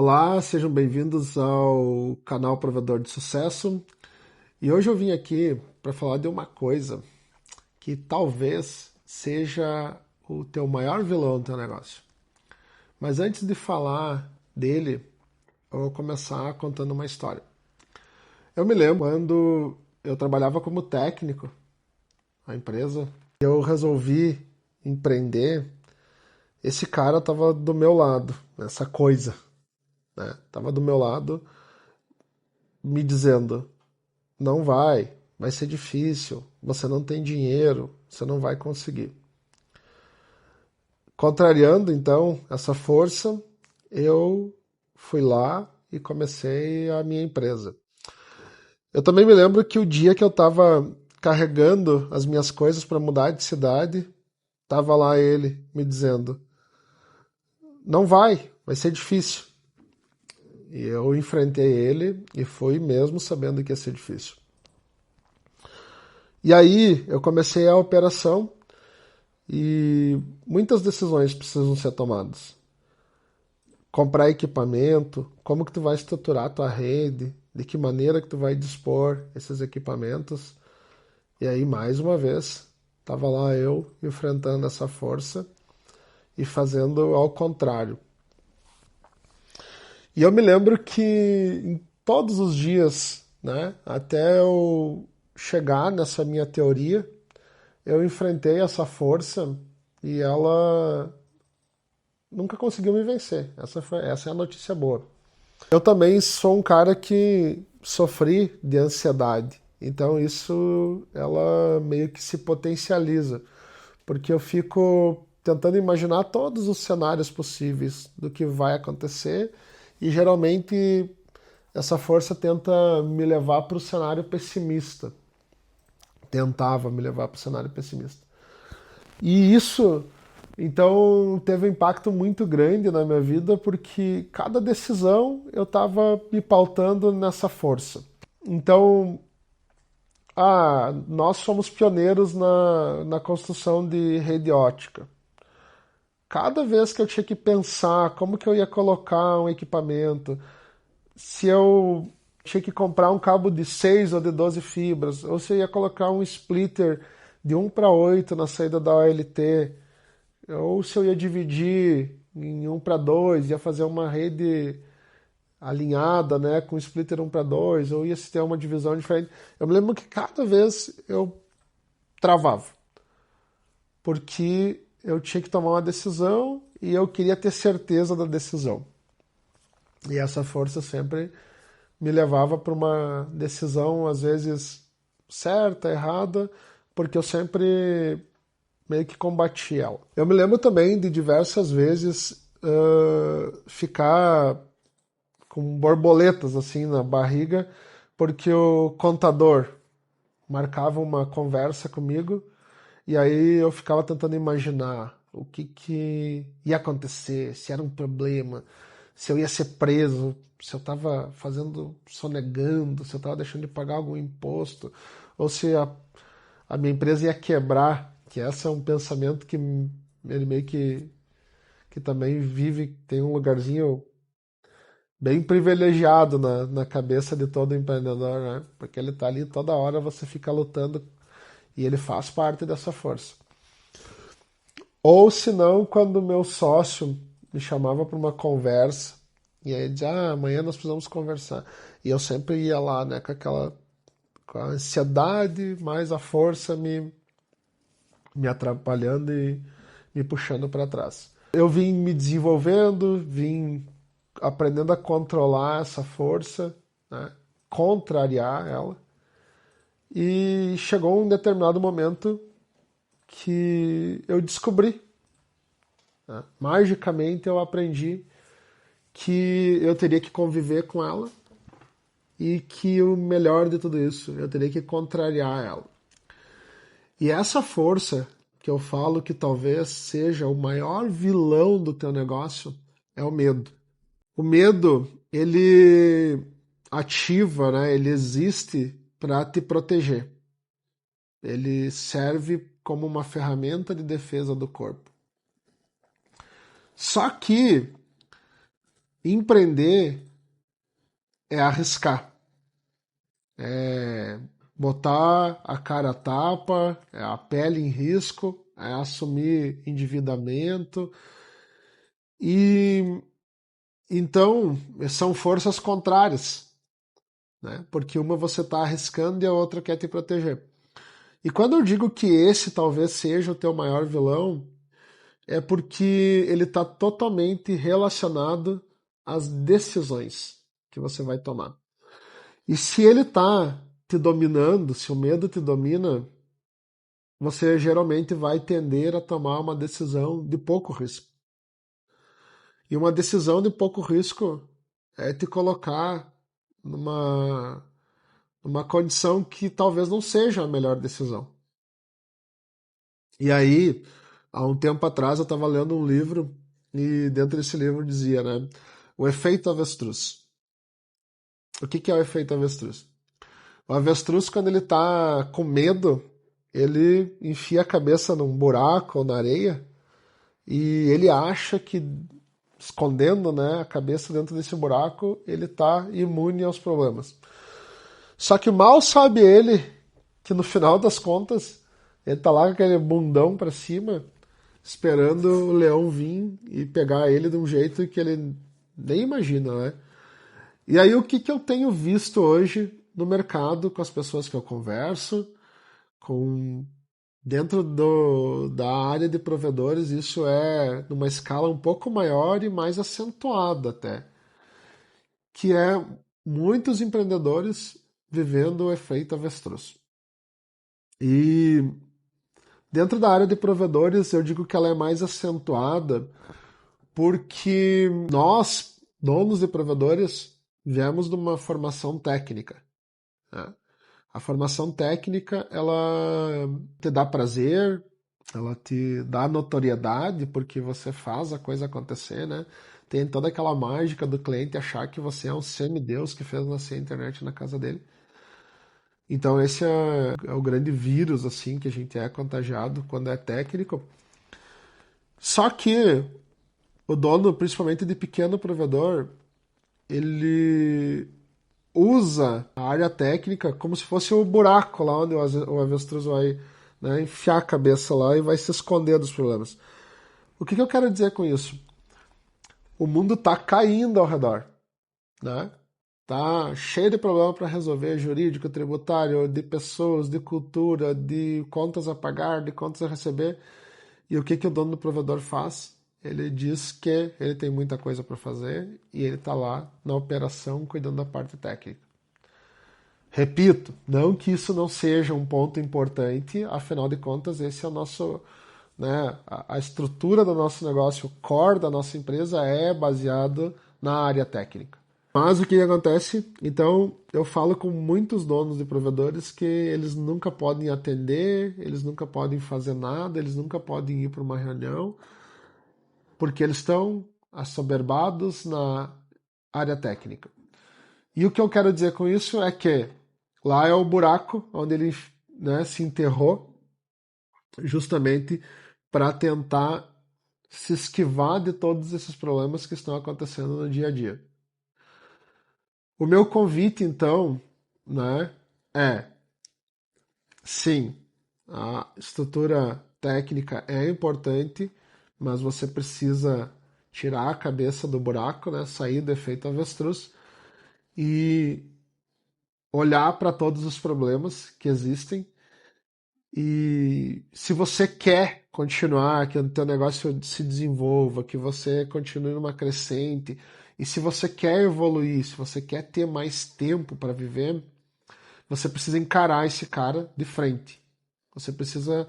Olá, sejam bem-vindos ao canal Provedor de Sucesso. E hoje eu vim aqui para falar de uma coisa que talvez seja o teu maior vilão no teu negócio. Mas antes de falar dele, eu vou começar contando uma história. Eu me lembro quando eu trabalhava como técnico na empresa, eu resolvi empreender. Esse cara estava do meu lado, essa coisa, né? Tava do meu lado me dizendo: não vai ser difícil, você não tem dinheiro, você não vai conseguir. Contrariando então essa força, eu fui lá e comecei a minha empresa. Eu também me lembro que o dia que eu estava carregando as minhas coisas para mudar de cidade, estava lá ele me dizendo: não vai ser difícil. E eu enfrentei ele e fui mesmo sabendo que ia ser difícil. E aí eu comecei a operação. E muitas decisões precisam ser tomadas. Comprar equipamento, como que tu vai estruturar a tua rede, de que maneira que tu vai dispor esses equipamentos. E aí, mais uma vez, estava lá eu enfrentando essa força e fazendo ao contrário. E eu me lembro que em todos os dias, né, até eu chegar nessa minha teoria, eu enfrentei essa força e ela nunca conseguiu me vencer. Essa é a notícia boa. Eu também sou um cara que sofri de ansiedade. Então isso ela meio que se potencializa, porque eu fico tentando imaginar todos os cenários possíveis do que vai acontecer e geralmente essa força tenta me levar para o cenário pessimista. Tentava me levar para o cenário pessimista. E isso, então, teve um impacto muito grande na minha vida, porque cada decisão eu estava me pautando nessa força. Então, nós fomos pioneiros na construção de rede ótica. Cada vez que eu tinha que pensar como que eu ia colocar um equipamento, se eu tinha que comprar um cabo de 6 ou de 12 fibras, ou se eu ia colocar um splitter de 1:8 na saída da OLT, ou se eu ia dividir em 1:2, ia fazer uma rede alinhada, né, com splitter 1:2, ou ia ter uma divisão diferente. Eu me lembro que cada vez eu travava, porque eu tinha que tomar uma decisão e eu queria ter certeza da decisão. E essa força sempre me levava para uma decisão, às vezes certa, errada, porque eu sempre meio que combati ela. Eu me lembro também de diversas vezes ficar com borboletas assim na barriga, porque o contador marcava uma conversa comigo e aí eu ficava tentando imaginar o que ia acontecer, se era um problema, se eu ia ser preso, se eu estava fazendo sonegando, se eu estava deixando de pagar algum imposto, ou se a minha empresa ia quebrar, que esse é um pensamento que ele meio que também vive, tem um lugarzinho bem privilegiado na cabeça de todo empreendedor, né? Porque ele está ali toda hora, você fica lutando e ele faz parte dessa força. Ou se não, quando meu sócio me chamava para uma conversa e aí dizia, amanhã nós precisamos conversar. E eu sempre ia lá, né, com a ansiedade, mais a força me atrapalhando e me puxando para trás. Eu vim me desenvolvendo, vim aprendendo a controlar essa força, né? Contrariar ela. E chegou um determinado momento que eu descobri, né? Magicamente eu aprendi que eu teria que conviver com ela e que o melhor de tudo isso, eu teria que contrariar ela. E essa força que eu falo que talvez seja o maior vilão do teu negócio é o medo. O medo, ele ativa, né? Ele existe para te proteger. Ele serve como uma ferramenta de defesa do corpo. Só que Empreender é arriscar, é botar a cara a tapa, é a pele em risco, é assumir endividamento. E então são forças contrárias, né? Porque uma você está arriscando e a outra quer te proteger. E quando eu digo que esse talvez seja o teu maior vilão, é porque ele está totalmente relacionado às decisões que você vai tomar. E se ele está te dominando, se o medo te domina, você geralmente vai tender a tomar uma decisão de pouco risco. E uma decisão de pouco risco é te colocar numa condição que talvez não seja a melhor decisão. E aí, há um tempo atrás, eu estava lendo um livro e dentro desse livro dizia, né? O efeito avestruz. O que é o efeito avestruz? O avestruz, quando ele está com medo, ele enfia a cabeça num buraco ou na areia e ele acha que, escondendo, né, a cabeça dentro desse buraco, ele está imune aos problemas. Só que mal sabe ele que no final das contas ele tá lá com aquele bundão para cima, esperando o leão vir e pegar ele de um jeito que ele nem imagina, né? E aí o que eu tenho visto hoje no mercado com as pessoas que eu converso, com dentro da área de provedores, isso é numa escala um pouco maior e mais acentuada até, que é muitos empreendedores vivendo o efeito avestruz. E dentro da área de provedores, eu digo que ela é mais acentuada porque nós, donos de provedores, viemos de uma formação técnica, né? A formação técnica, ela te dá prazer, ela te dá notoriedade porque você faz a coisa acontecer, né? Tem toda aquela mágica do cliente achar que você é um semideus que fez nascer a internet na casa dele. Então esse é o grande vírus assim que a gente é contagiado quando é técnico. Só que o dono, principalmente de pequeno provedor, ele usa a área técnica como se fosse o buraco lá onde o avestruz vai, né, enfiar a cabeça lá e vai se esconder dos problemas. O que eu quero dizer com isso? O mundo está caindo ao redor, né? Tá cheio de problema para resolver, jurídico, tributário, de pessoas, de cultura, de contas a pagar, de contas a receber. E o que o dono do provedor faz? Ele diz que ele tem muita coisa para fazer e ele está lá na operação cuidando da parte técnica. Repito, não que isso não seja um ponto importante, afinal de contas, esse é o nosso, né, a estrutura do nosso negócio, o core da nossa empresa é baseado na área técnica. Mas o que acontece? Então, eu falo com muitos donos de provedores que eles nunca podem atender, eles nunca podem fazer nada, eles nunca podem ir para uma reunião, porque eles estão assoberbados na área técnica. E o que eu quero dizer com isso é que lá é o buraco onde ele, né, se enterrou justamente para tentar se esquivar de todos esses problemas que estão acontecendo no dia a dia. O meu convite, então, né, é, sim, a estrutura técnica é importante, mas você precisa tirar a cabeça do buraco, né, sair do efeito avestruz e olhar para todos os problemas que existem. E se você quer continuar, que o teu negócio se desenvolva, que você continue numa crescente, e se você quer evoluir, se você quer ter mais tempo para viver, você precisa encarar esse cara de frente. Você precisa.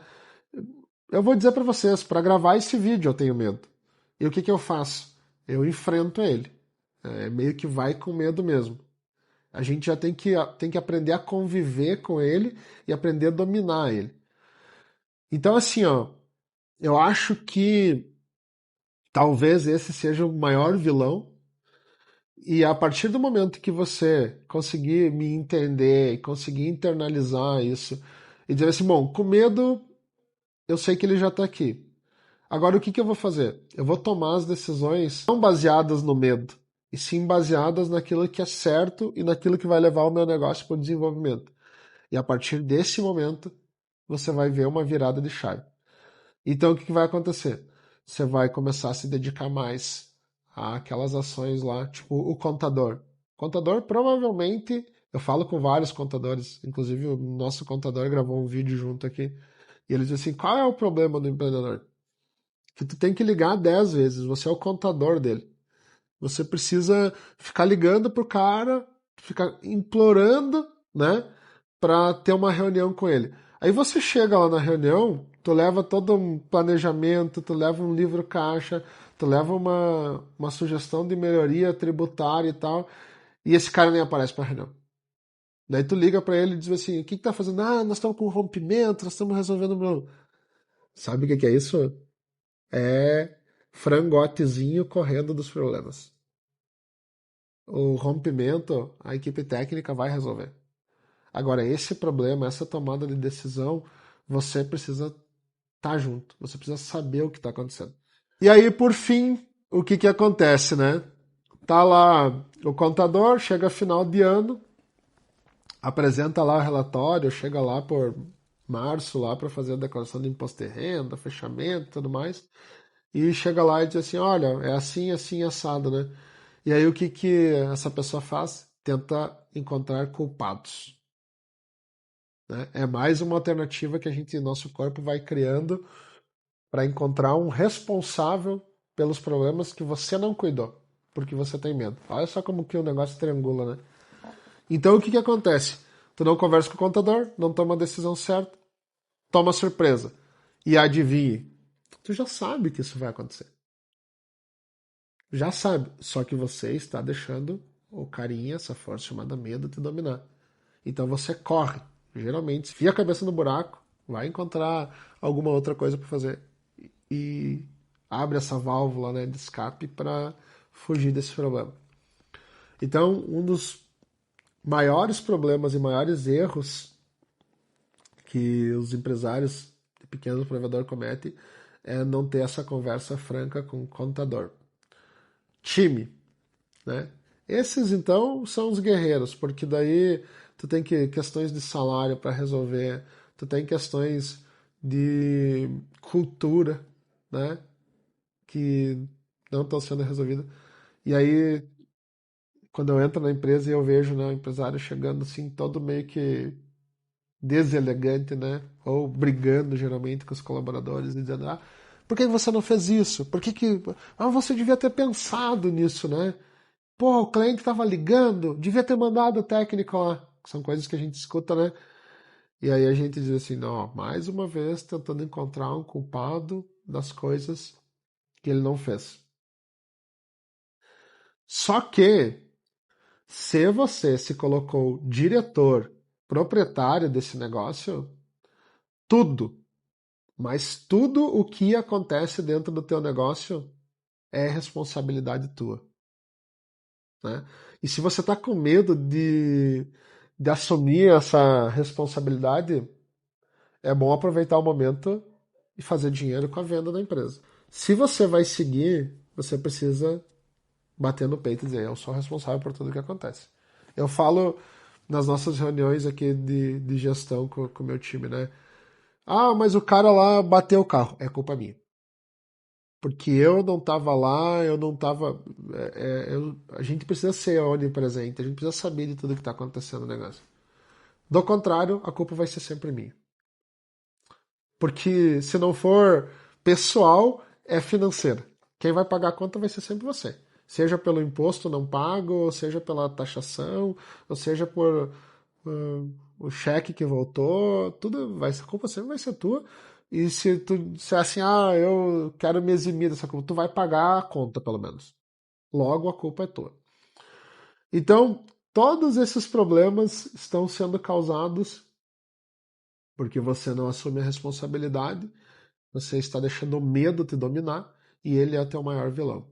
Eu vou dizer para vocês, para gravar esse vídeo eu tenho medo. E o que eu faço? Eu enfrento ele. É meio que vai com medo mesmo. A gente já tem que aprender a conviver com ele e aprender a dominar ele. Então, assim, ó, eu acho que talvez esse seja o maior vilão. E a partir do momento que você conseguir me entender, conseguir internalizar isso, e dizer assim, bom, com medo, eu sei que ele já está aqui. Agora, o que eu vou fazer? Eu vou tomar as decisões não baseadas no medo. e sim baseadas naquilo que é certo e naquilo que vai levar o meu negócio para o desenvolvimento. E a partir desse momento, você vai ver uma virada de chave. Então, o que vai acontecer? Você vai começar a se dedicar mais àquelas ações lá, tipo o contador. O contador provavelmente, eu falo com vários contadores, inclusive o nosso contador gravou um vídeo junto aqui, e ele diz assim, qual é o problema do empreendedor? Que tu tem que ligar 10 vezes, você é o contador dele. Você precisa ficar ligando pro cara, ficar implorando, né, para ter uma reunião com ele. Aí você chega lá na reunião, tu leva todo um planejamento, tu leva um livro caixa, tu leva uma sugestão de melhoria tributária e tal, e esse cara nem aparece pra reunião. Daí tu liga para ele e diz assim, o que tá fazendo? Ah, nós estamos com rompimento, nós estamos resolvendo o problema. Sabe o que é isso? É frangotezinho correndo dos problemas. O rompimento, a equipe técnica vai resolver. Agora, esse problema, essa tomada de decisão, você precisa estar junto, você precisa saber o que está acontecendo. E aí, por fim, o que acontece, né? Tá lá o contador, chega final de ano, apresenta lá o relatório, chega lá por março lá para fazer a declaração de imposto de renda, fechamento e tudo mais, e chega lá e diz assim, olha, é assim, assim, assado, né? E aí o que essa pessoa faz? Tenta encontrar culpados. Né? É mais uma alternativa que a gente, nosso corpo vai criando para encontrar um responsável pelos problemas que você não cuidou, porque você tem medo. Olha só como que o negócio triangula, né? Então o que acontece? Tu não conversa com o contador, não toma a decisão certa, toma surpresa. E adivinhe, tu já sabe que isso vai acontecer. Já sabe, só que você está deixando o carinha, essa força chamada medo, te dominar. Então você corre, geralmente, enfia a cabeça no buraco, vai encontrar alguma outra coisa para fazer e abre essa válvula, né, de escape para fugir desse problema. Então, um dos maiores problemas e maiores erros que os empresários de pequeno provedor cometem é não ter essa conversa franca com o contador. Time, né? Esses então são os guerreiros, porque daí tu tem questões de salário para resolver, tu tem questões de cultura, né, que não estão sendo resolvidas. E aí quando eu entro na empresa e eu vejo, né, o empresário chegando assim todo meio que deselegante, né, ou brigando geralmente com os colaboradores e dizendo, ah, por que você não fez isso? Por que você devia ter pensado nisso, né? Pô, o cliente estava ligando, devia ter mandado o técnico lá. São coisas que a gente escuta, né? E aí a gente diz assim, não, mais uma vez tentando encontrar um culpado das coisas que ele não fez. Só que, se você se colocou diretor, proprietário desse negócio, tudo, mas tudo o que acontece dentro do teu negócio é responsabilidade tua. Né? E se você está com medo de assumir essa responsabilidade, é bom aproveitar o momento e fazer dinheiro com a venda da empresa. Se você vai seguir, você precisa bater no peito e dizer: eu sou responsável por tudo que acontece. Eu falo nas nossas reuniões aqui de gestão com o meu time, né? Ah, mas o cara lá bateu o carro. É culpa minha. Porque eu não estava lá, eu não estava. A gente precisa ser onipresente, a gente precisa saber de tudo que está acontecendo no negócio. Do contrário, a culpa vai ser sempre minha. Porque se não for pessoal, é financeira. Quem vai pagar a conta vai ser sempre você. Seja pelo imposto não pago, seja pela taxação, ou seja por o cheque que voltou, tudo vai ser, a culpa sempre vai ser tua. E se tu disser assim, ah, eu quero me eximir dessa culpa, tu vai pagar a conta, pelo menos. Logo, a culpa é tua. Então, todos esses problemas estão sendo causados porque você não assume a responsabilidade, você está deixando o medo te dominar e ele é o teu maior vilão.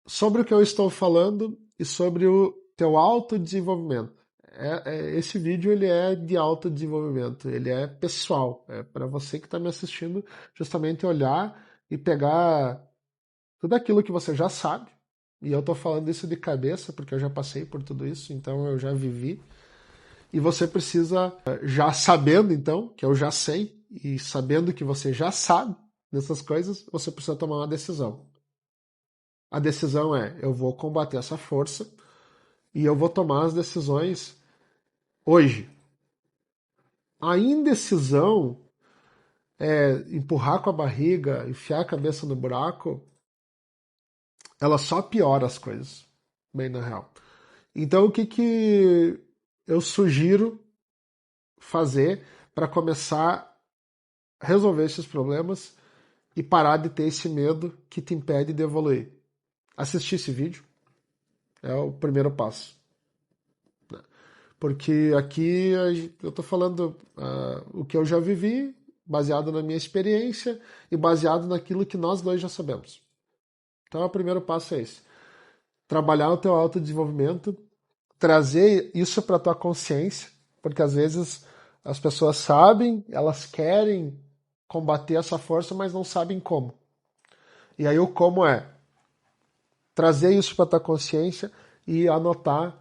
Sobre o que eu estou falando e sobre o teu autodesenvolvimento. Esse vídeo ele é de autodesenvolvimento, ele é pessoal, é para você que está me assistindo justamente olhar e pegar tudo aquilo que você já sabe E eu tô falando isso de cabeça porque eu já passei por tudo isso, então eu já vivi. E você precisa, já sabendo então, que eu já sei, e sabendo que você já sabe dessas coisas, você precisa tomar uma decisão. A decisão é: eu vou combater essa força e eu vou tomar as decisões hoje. A indecisão é empurrar com a barriga, enfiar a cabeça no buraco, ela só piora as coisas, bem na real. Então, o que, que eu sugiro fazer para começar a resolver esses problemas e parar de ter esse medo que te impede de evoluir? Assistir esse vídeo é o primeiro passo. Porque aqui eu estou falando o que eu já vivi, baseado na minha experiência e baseado naquilo que nós dois já sabemos. Então, o primeiro passo é esse. Trabalhar o teu autodesenvolvimento, trazer isso para a tua consciência, porque às vezes as pessoas sabem, elas querem combater essa força, mas não sabem como. E aí o como é trazer isso para a tua consciência e anotar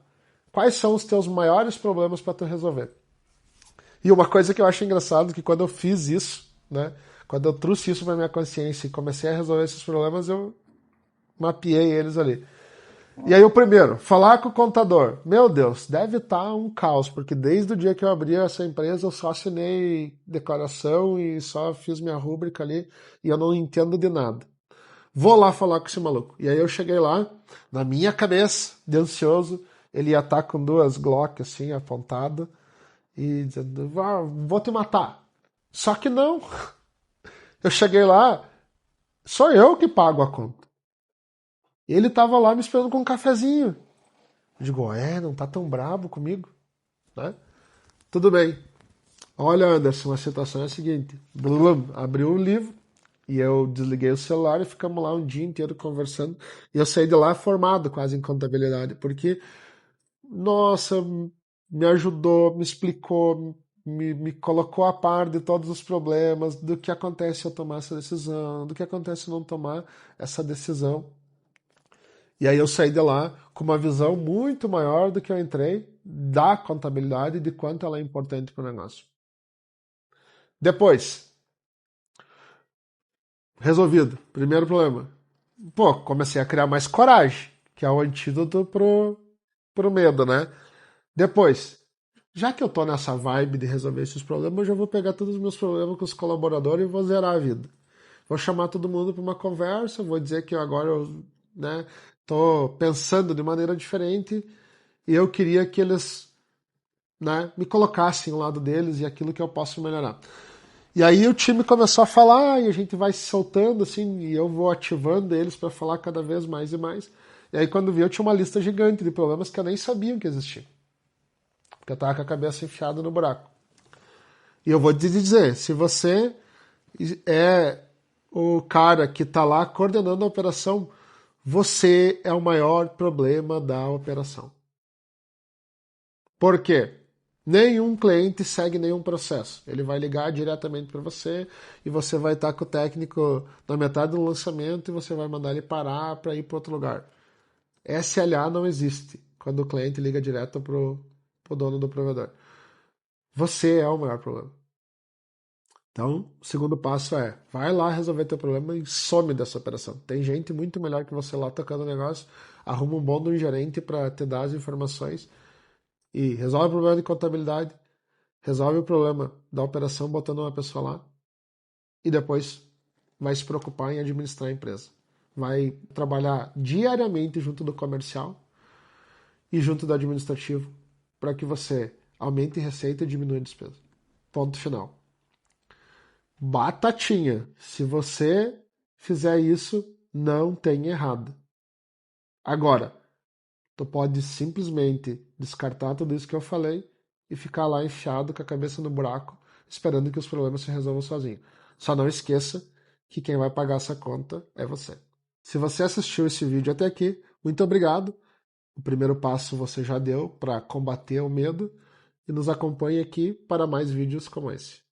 quais são os teus maiores problemas para tu resolver. E uma coisa que eu acho engraçado é que quando eu fiz isso, né, quando eu trouxe isso para minha consciência e comecei a resolver esses problemas, eu mapeei eles ali. E aí o primeiro, falar com o contador. Meu Deus, deve estar um caos, porque desde o dia que eu abri essa empresa eu só assinei declaração e só fiz minha rúbrica ali e eu não entendo de nada. Vou lá falar com esse maluco. E aí eu cheguei lá, na minha cabeça, de ansioso, ele ia estar com 2 Glock assim, apontada e dizendo, vou te matar. Só que não. Eu cheguei lá, sou eu que pago a conta. Ele estava lá me esperando com um cafezinho. Eu digo, não tá tão brabo comigo, né? Tudo bem. Olha, Anderson, a situação é a seguinte. Blum, abriu o livro e eu desliguei o celular e ficamos lá um dia inteiro conversando. E eu saí de lá formado quase em contabilidade, porque, nossa, me ajudou, me explicou, me colocou a par de todos os problemas, do que acontece se eu tomar essa decisão, do que acontece se eu não tomar essa decisão. E aí eu saí de lá com uma visão muito maior do que eu entrei da contabilidade e de quanto ela é importante para o negócio. Depois, resolvido. Primeiro problema. Pô, comecei a criar mais coragem, que é o antídoto pro medo, né? Depois, já que eu tô nessa vibe de resolver esses problemas, eu já vou pegar todos os meus problemas com os colaboradores e vou zerar a vida. Vou chamar todo mundo para uma conversa, vou dizer que agora eu, né, tô pensando de maneira diferente e eu queria que eles, né, me colocassem ao lado deles e aquilo que eu posso melhorar. E aí o time começou a falar e a gente vai se soltando assim e eu vou ativando eles para falar cada vez mais e mais. E aí quando vi eu tinha uma lista gigante de problemas que eu nem sabia que existiam. Porque eu tava com a cabeça enfiada no buraco. E eu vou te dizer, se você é o cara que está lá coordenando a operação, você é o maior problema da operação. Por quê? Nenhum cliente segue nenhum processo. Ele vai ligar diretamente para você e você vai estar com o técnico na metade do lançamento e você vai mandar ele parar para ir para outro lugar. SLA não existe quando o cliente liga direto para o dono do provedor. Você é o maior problema. Então, o segundo passo é, vai lá resolver teu problema e some dessa operação. Tem gente muito melhor que você lá tocando o negócio, arruma um bom de um gerente para te dar as informações e resolve o problema de contabilidade, resolve o problema da operação botando uma pessoa lá e depois vai se preocupar em administrar a empresa. Vai trabalhar diariamente junto do comercial e junto do administrativo para que você aumente receita e diminua a despesa. Ponto final. Batatinha. Se você fizer isso, não tem errado. Agora, tu pode simplesmente descartar tudo isso que eu falei e ficar lá enfiado com a cabeça no buraco, esperando que os problemas se resolvam sozinhos. Só não esqueça que quem vai pagar essa conta é você. Se você assistiu esse vídeo até aqui, muito obrigado. O primeiro passo você já deu para combater o medo e nos acompanhe aqui para mais vídeos como esse.